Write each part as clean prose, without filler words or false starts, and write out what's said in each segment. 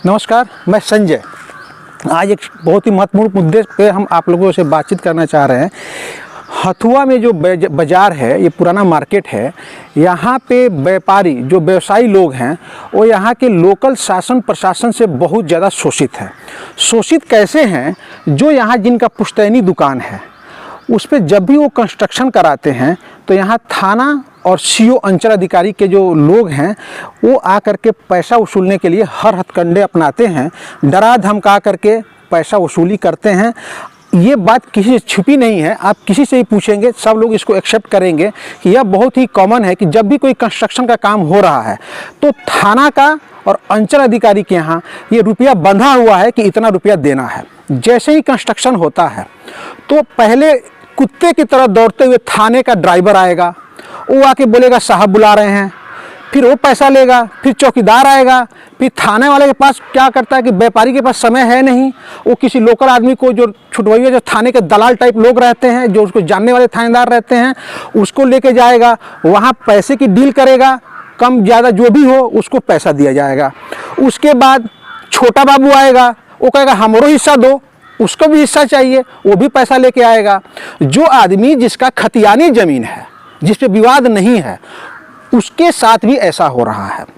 नमस्कार, मैं संजय। आज एक बहुत ही महत्वपूर्ण मुद्दे पे हम आप लोगों से बातचीत करना चाह रहे हैं। हथुआ में जो बाज़ार है, ये पुराना मार्केट है। यहाँ पे व्यापारी जो व्यवसायी लोग हैं वो यहाँ के लोकल शासन प्रशासन से बहुत ज़्यादा शोषित है। शोषित कैसे हैं? जो यहाँ जिनका पुश्तैनी दुकान है उस पर जब भी वो कंस्ट्रक्शन कराते हैं तो यहाँ थाना और सीओ अंचल अधिकारी के जो लोग हैं वो आकर के पैसा वसूलने के लिए हर हथकंडे अपनाते हैं, डरा धमका करके पैसा वसूली करते हैं। ये बात किसी से छुपी नहीं है, आप किसी से ही पूछेंगे सब लोग इसको एक्सेप्ट करेंगे कि यह बहुत ही कॉमन है कि जब भी कोई कंस्ट्रक्शन का काम हो रहा है तो थाना का और अंचल अधिकारी के यहाँ ये रुपया बंधा हुआ है कि इतना रुपया देना है। जैसे ही कंस्ट्रक्शन होता है तो पहले कुत्ते की तरह दौड़ते हुए थाने का ड्राइवर आएगा, वो आके बोलेगा साहब बुला रहे हैं, फिर वो पैसा लेगा, फिर चौकीदार आएगा, फिर थाने वाले के पास क्या करता है कि व्यापारी के पास समय है नहीं, वो किसी लोकल आदमी को जो छुटवाइए जो थाने के दलाल टाइप लोग रहते हैं, जो उसको जानने वाले थानेदार रहते हैं, उसको लेके जाएगा, वहाँ पैसे की डील करेगा, कम ज़्यादा जो भी हो उसको पैसा दिया जाएगा। उसके बाद छोटा बाबू आएगा, वो कहेगा हमरो हिस्सा दो, उसको भी हिस्सा चाहिए, वो भी पैसा लेके आएगा। जो आदमी जिसका खतियानी ज़मीन है, जिस पे विवाद नहीं है, उसके साथ भी ऐसा हो रहा है।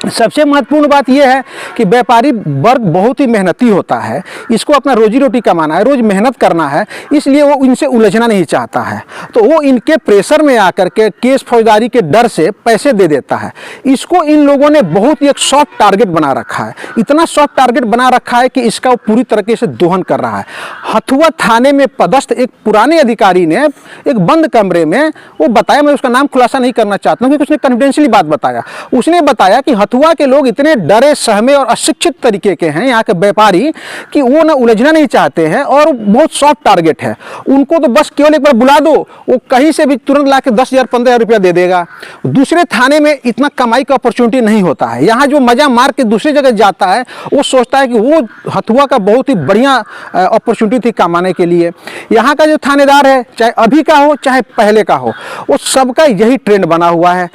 सबसे महत्वपूर्ण बात यह है कि व्यापारी वर्ग बहुत ही मेहनती होता है, इसको अपना रोजी रोटी कमाना है, रोज़ मेहनत करना है, इसलिए वो इनसे उलझना नहीं चाहता है। तो वो इनके प्रेशर में आकर के केस फौजदारी के डर से पैसे दे देता है। इसको इन लोगों ने बहुत ही एक सॉफ्ट टारगेट बना रखा है, इतना सॉफ्ट टारगेट बना रखा है कि इसका वो पूरी तरीके से दोहन कर रहा है। हथुआ थाने में पदस्थ एक पुराने अधिकारी ने एक बंद कमरे में वो बताया, मैं उसका नाम खुलासा नहीं करना चाहता हूँ क्योंकि उसने कॉन्फिडेंशियली बात बताया। उसने बताया कि हथुआ के लोग इतने डरे सहमे और अशिक्षित तरीके के हैं यहाँ के व्यापारी कि वो ना उलझना नहीं चाहते हैं और बहुत सॉफ्ट टारगेट है। उनको तो बस केवल एक बार बुला दो, वो कहीं से भी तुरंत ला के 10,000 15,000 रुपया दे देगा। दूसरे थाने में इतना कमाई का अपॉर्चुनिटी नहीं होता है। यहाँ जो मजा मार के दूसरी जगह जाता है वो सोचता है कि वो हथुआ का बहुत ही बढ़िया अपॉर्चुनिटी थी कमाने के लिए। यहाँ का जो थानेदार है, चाहे अभी का हो चाहे पहले का हो, वो सबका यही ट्रेंड बना हुआ है।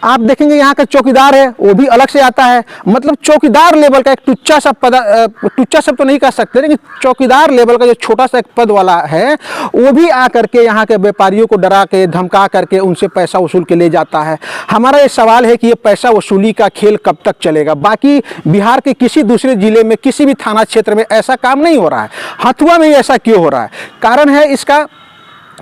आप देखेंगे यहाँ का चौकीदार है वो भी अलग से आता है, मतलब चौकीदार लेवल का एक टुच्चा सा पद, टुच्चा सब तो नहीं कह सकते, लेकिन चौकीदार लेवल का जो छोटा सा एक पद वाला है वो भी आकर के यहाँ के व्यापारियों को डरा के धमका करके उनसे पैसा वसूल के ले जाता है। हमारा ये सवाल है कि ये पैसा वसूली का खेल कब तक चलेगा? बाकी बिहार के किसी दूसरे जिले में किसी भी थाना क्षेत्र में ऐसा काम नहीं हो रहा है, हथुआ में ही ऐसा क्यों हो रहा है? कारण है इसका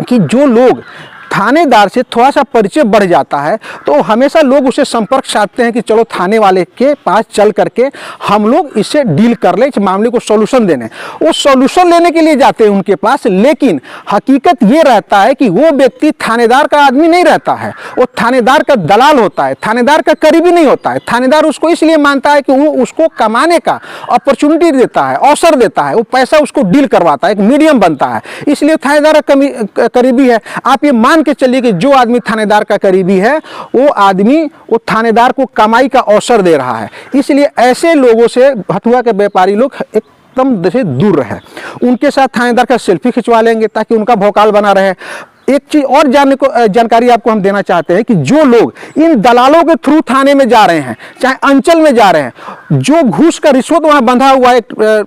कि जो लोग थानेदार से थोड़ा सा परिचय बढ़ जाता है तो हमेशा लोग उसे संपर्क साधते हैं कि चलो थाने वाले के पास चल करके हम लोग इससे डील कर ले, इस मामले को सॉल्यूशन देने। वो सॉल्यूशन लेने के लिए जाते हैं उनके पास, लेकिन हकीकत ये रहता है कि वो व्यक्ति थानेदार का आदमी नहीं रहता है, वो थानेदार का दलाल होता है, थानेदार का करीबी नहीं होता है। थानेदार उसको इसलिए मानता है कि वो उसको कमाने का अपॉर्चुनिटी देता है, अवसर देता है, वो पैसा उसको डील करवाता है, एक मीडियम बनता है, इसलिए थानेदार का करीबी है। आप ये मान के चलिए कि जो आदमी थानेदार का करीबी है वो आदमी वो थानेदार को कमाई का अवसर दे रहा है। इसलिए ऐसे लोगों से हथुआ के व्यापारी लोग एकदम से दूर रहे। उनके साथ थानेदार का सेल्फी खिंचवा लेंगे ताकि उनका भौकाल बना रहे। एक चीज और जानकारी आपको हम देना चाहते हैं कि जो लोग इन दलालों के थ्रू थाने में जा रहे हैं, चाहे अंचल में जा रहे हैं, जो घूस का रिश्वत वहां बंधा हुआ है,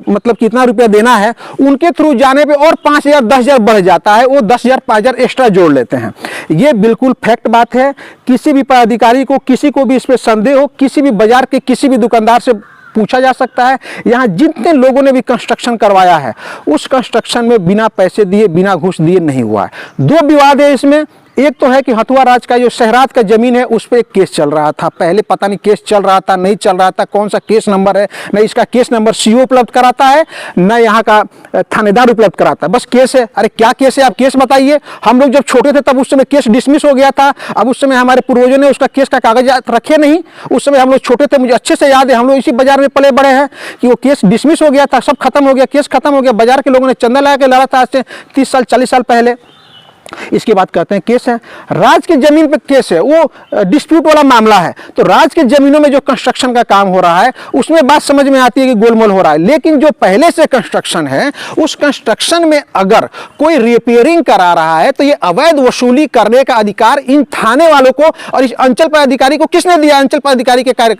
मतलब कितना रुपया देना है, उनके थ्रू जाने पे और 5,000 10,000 बढ़ जाता है, वो 10,000 5,000 एक्स्ट्रा जोड़ लेते हैं। ये बिल्कुल फैक्ट बात है। किसी भी पदाधिकारी को, किसी को भी इस पर संदेह हो, किसी भी बाजार के किसी भी दुकानदार से पूछा जा सकता है। यहाँ जितने लोगों ने भी कंस्ट्रक्शन करवाया है उस कंस्ट्रक्शन में बिना पैसे दिए, बिना घूस दिए नहीं हुआ है। दो विवाद है इसमें। एक तो है कि हथुआ राज का जो शहरात का जमीन है उस पर एक केस चल रहा था, पहले पता नहीं केस चल रहा था नहीं चल रहा था, कौन सा केस नंबर है, न इसका केस नंबर सीओ उपलब्ध कराता है, न यहाँ का थानेदार उपलब्ध कराता है, बस केस है। अरे क्या केस है, आप केस बताइए। हम लोग जब छोटे थे तब उस समय केस डिसमिस हो गया था। अब उस समय हमारे पूर्वजों ने उसका केस का कागजात रखे नहीं, उस समय हम लोग छोटे थे, मुझे अच्छे से याद है, हम लोग इसी बाजार में पले बड़े हैं कि वो केस डिसमिस हो गया था, सब खत्म हो गया, केस खत्म हो गया, बाजार के लोगों ने चंदा लगा के लड़ा था आज से 30 साल 40 साल पहले। इसके बाद कहते हैं केस है, राज की जमीन पे केस है, वो डिस्प्यूट वाला मामला है। तो राज की जमीनों में जो कंस्ट्रक्शन का काम हो रहा है उसमें बात समझ में आती है कि गोलमोल हो रहा है, लेकिन जो पहले से कंस्ट्रक्शन है उस कंस्ट्रक्शन में अगर कोई रिपेयरिंग करा रहा है तो ये अवैध वसूली करने का अधिकार इन थाने वालों को और इस अंचल पदाधिकारी को किसने दिया? अंचल पदाधिकारी के कार्य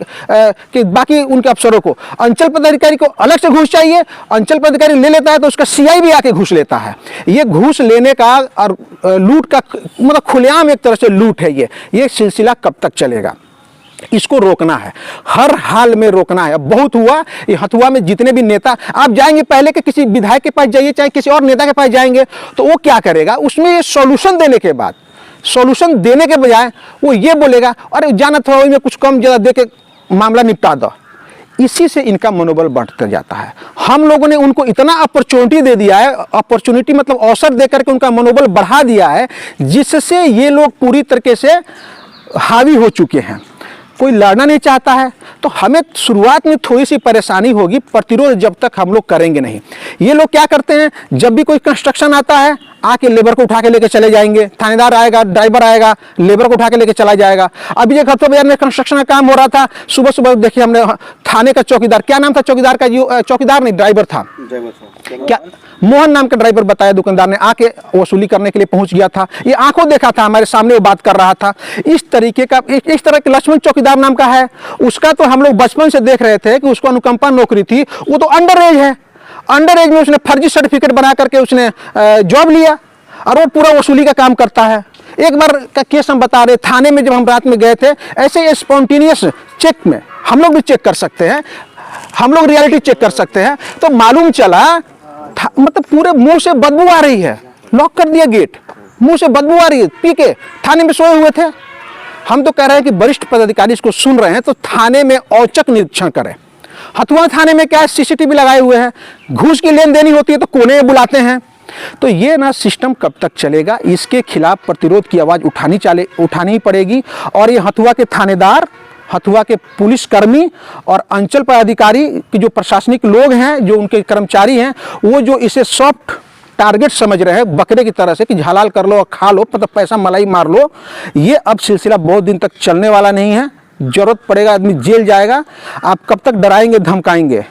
के बाकी उनके अफसरों को। अंचल पदाधिकारी को अलग से घूस चाहिए, अंचल पदाधिकारी ले लेता है तो उसका सीआई भी आके घूस लेता है। ये घूस लेने का और लूट का मतलब खुलेआम एक तरह से लूट है। ये सिलसिला कब तक चलेगा? इसको रोकना है, हर हाल में रोकना है। अब बहुत हुआ, ये हथुआ में जितने भी नेता, आप जाएंगे पहले के किसी विधायक के पास जाइए चाहे किसी और नेता के पास जाएंगे तो वो क्या करेगा, उसमें ये सॉल्यूशन देने के बाद, सॉल्यूशन देने के बजाय वो ये बोलेगा अरे जाना थोड़ा में कुछ कम ज़्यादा दे के मामला निपटा दो। इसी से इनका मनोबल बढ़ता जाता है। हम लोगों ने उनको इतना अपॉर्चुनिटी दे दिया है, अपॉर्चुनिटी मतलब अवसर दे करके उनका मनोबल बढ़ा दिया है, जिससे ये लोग पूरी तरीके से हावी हो चुके हैं। कोई लड़ना नहीं चाहता है तो हमें शुरुआत में थोड़ी सी परेशानी होगी, प्रतिरोध जब तक हम लोग करेंगे नहीं। ये लोग क्या करते हैं, जब भी कोई कंस्ट्रक्शन आता है आके लेबर को उठा के लेके चले जाएंगे, थानेदार आएगा, ड्राइवर आएगा, लेबर को उठा के लेके चला जाएगा। अभी ये हथुआ बाजार में कंस्ट्रक्शन का काम हो रहा था, सुबह सुबह देखिए हमने थाने का चौकीदार, क्या नाम था चौकीदार का, जो चौकीदार नहीं ड्राइवर था, क्या मोहन नाम का ड्राइवर बताया, दुकानदार ने आके वसूली करने के लिए पहुंच गया था। ये आंखों देखा था, हमारे सामने वो बात कर रहा था। इस तरीके का इस तरह के लक्ष्मण चौकीदार नाम का है, उसका तो हम लोग बचपन से देख रहे थे कि उसको अनुकंपा नौकरी थी। वो तो अंडर एज है, अंडर एज में उसने फर्जी सर्टिफिकेट बना करके उसने जॉब लिया और वो पूरा वसूली का काम करता है। एक बार का केस हम बता रहे, थाने में जब हम रात में गए थे, ऐसे स्पॉन्टेनियस चेक में हम लोग भी चेक कर सकते हैं, हम लोग रियलिटी चेक कर सकते हैं, तो मालूम चला मतलब पूरे मुंह से बदबू आ रही है, लॉक कर दिया गेट, मुंह से बदबू आ रही है, पी के थाने में सोए हुए थे। हम तो कह रहे हैं कि वरिष्ठ पदाधिकारी इसको सुन रहे हैं तो थाने में औचक निरीक्षण करें। हथुआ थाने में क्या है, सीसीटीवी लगाए हुए हैं, घूस की लेन देनी होती है तो कोने में बुलाते हैं। तो ये ना सिस्टम कब तक चलेगा, इसके खिलाफ प्रतिरोध की आवाज़ उठानी ही पड़ेगी। और ये हथुआ के थानेदार, हथुआ के पुलिसकर्मी और अंचल पदाधिकारी के जो प्रशासनिक लोग हैं, जो उनके कर्मचारी हैं, वो जो इसे सॉफ्ट टारगेट समझ रहे हैं बकरे की तरह से कि झालाल कर लो और खा लो, मतलब पैसा मलाई मार लो, ये अब सिलसिला बहुत दिन तक चलने वाला नहीं है। जरूरत पड़ेगा आदमी जेल जाएगा। आप कब तक डराएंगे धमकाएंगे,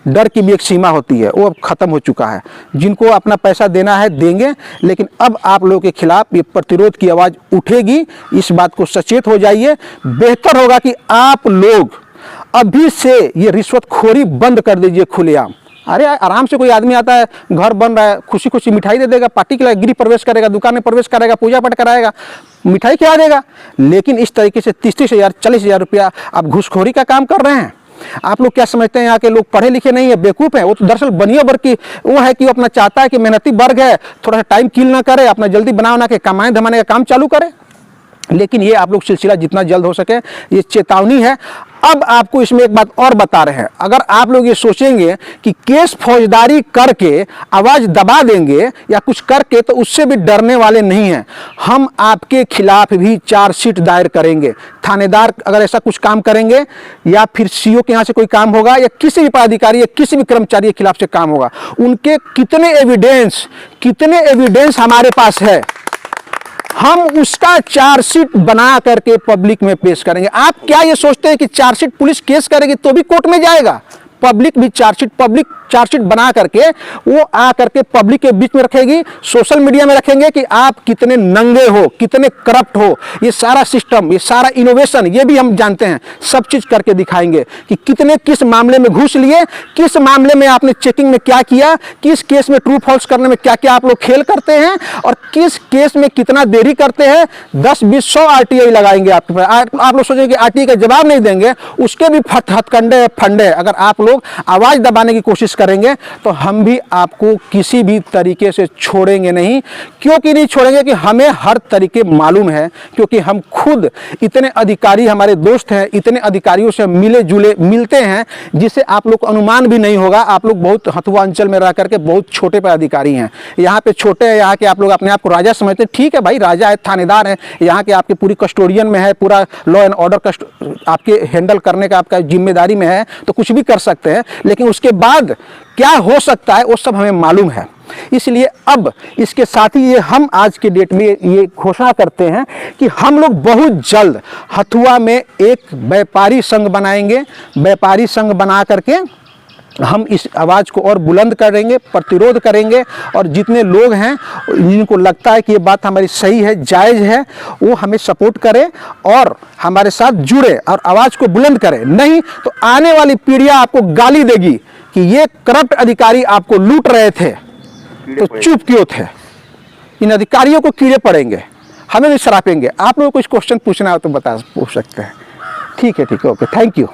डर की भी एक सीमा होती है, वो अब खत्म हो चुका है। जिनको अपना पैसा देना है देंगे, लेकिन अब आप लोगों के खिलाफ ये प्रतिरोध की आवाज़ उठेगी। इस बात को सचेत हो जाइए। बेहतर होगा कि आप लोग अभी से ये रिश्वतखोरी बंद कर दीजिए खुलेआम। अरे आराम से कोई आदमी आता है, घर बन रहा है, खुशी खुशी मिठाई दे देगा, पार्टी के लिए गृह प्रवेश करेगा, दुकान में प्रवेश करेगा, पूजा पाठ कराएगा, मिठाई खिला देगा। लेकिन इस तरीके से 30-30 हज़ार 40,000 रुपया आप घूसखोरी का काम कर रहे हैं। आप लोग क्या समझते हैं यहाँ के लोग पढ़े लिखे नहीं है, बेवकूफ़ है? वो तो दरअसल बनिया वर्ग की वो है कि वो अपना चाहता है कि मेहनती वर्ग है, थोड़ा सा टाइम किल ना करे, अपना जल्दी बना के कमाए धमाने का काम चालू करे। लेकिन ये आप लोग सिलसिला जितना जल्द हो सके, ये चेतावनी है। अब आपको इसमें एक बात और बता रहे हैं, अगर आप लोग ये सोचेंगे कि केस फौजदारी करके आवाज़ दबा देंगे या कुछ करके, तो उससे भी डरने वाले नहीं हैं। हम आपके खिलाफ भी चार्जशीट दायर करेंगे। थानेदार अगर ऐसा कुछ काम करेंगे या फिर सीओ के यहाँ से कोई काम होगा या किसी भी पदाधिकारी या किसी भी कर्मचारी के खिलाफ से काम होगा, उनके कितने एविडेंस हमारे पास है, हम उसका चार्जशीट बना करके पब्लिक में पेश करेंगे। आप क्या ये सोचते हैं कि चार्जशीट पुलिस केस करेगी तो भी कोर्ट में जाएगा? पब्लिक भी पब्लिक चार्जशीट बना करके वो आ करके पब्लिक के बीच में रखेगी, सोशल मीडिया में रखेंगे कि आप कितने नंगे हो, कितने करप्ट हो। ये सारा सिस्टम, ये सारा इनोवेशन, ये भी हम जानते हैं, सब चीज़ करके दिखाएंगे कि कितने किस मामले में घूस लिए, किस मामले में आपने चेकिंग में क्या किया, किस केस में ट्रू फॉल्स करने में क्या क्या आप लोग खेल करते हैं और किस केस में कितना देरी करते हैं। 10-20-100 RTI लगाएंगे आपके पास। आप लोग सोचेंगे कि RTI का जवाब नहीं देंगे, उसके भी हथकंडे फंडे। अगर आप लोग आवाज़ दबाने की कोशिश करेंगे तो हम भी आपको किसी भी तरीके से छोड़ेंगे नहीं। क्योंकि नहीं छोड़ेंगे कि हमें हर तरीके मालूम है, क्योंकि हम खुद इतने अधिकारी, हमारे दोस्त हैं, इतने अधिकारियों से मिलते हैं जिसे आप लोग को अनुमान भी नहीं होगा। आप लोग बहुत हथुआ अंचल में रह करके बहुत छोटे पे अधिकारी हैं, यहाँ पे छोटे हैं, यहाँ के आप लोग अपने आप को राजा समझते हैं। ठीक है भाई, राजा है, थानेदार है, यहाँ के आपके पूरी कस्टोडियन में है, पूरा लॉ एंड ऑर्डर आपके हैंडल करने का आपका जिम्मेदारी में है, तो कुछ भी कर सकते हैं। लेकिन उसके बाद क्या हो सकता है वो सब हमें मालूम है। इसलिए अब इसके साथ ही ये हम आज के डेट में ये घोषणा करते हैं कि हम लोग बहुत जल्द हथुआ में एक व्यापारी संघ बनाएंगे। व्यापारी संघ बना करके हम इस आवाज़ को और बुलंद करेंगे, प्रतिरोध करेंगे, और जितने लोग हैं जिनको लगता है कि ये बात हमारी सही है, जायज़ है, वो हमें सपोर्ट करें और हमारे साथ जुड़े और आवाज़ को बुलंद करें। नहीं तो आने वाली पीढ़ियाँ आपको गाली देगी कि ये करप्ट अधिकारी आपको लूट रहे थे तो चुप क्यों थे। इन अधिकारियों को कीड़े पड़ेंगे, हमें भी सरापेंगे। आप लोगों को कुछ क्वेश्चन पूछना हो तो पूछ सकते हैं। ठीक है, ओके, थैंक यू।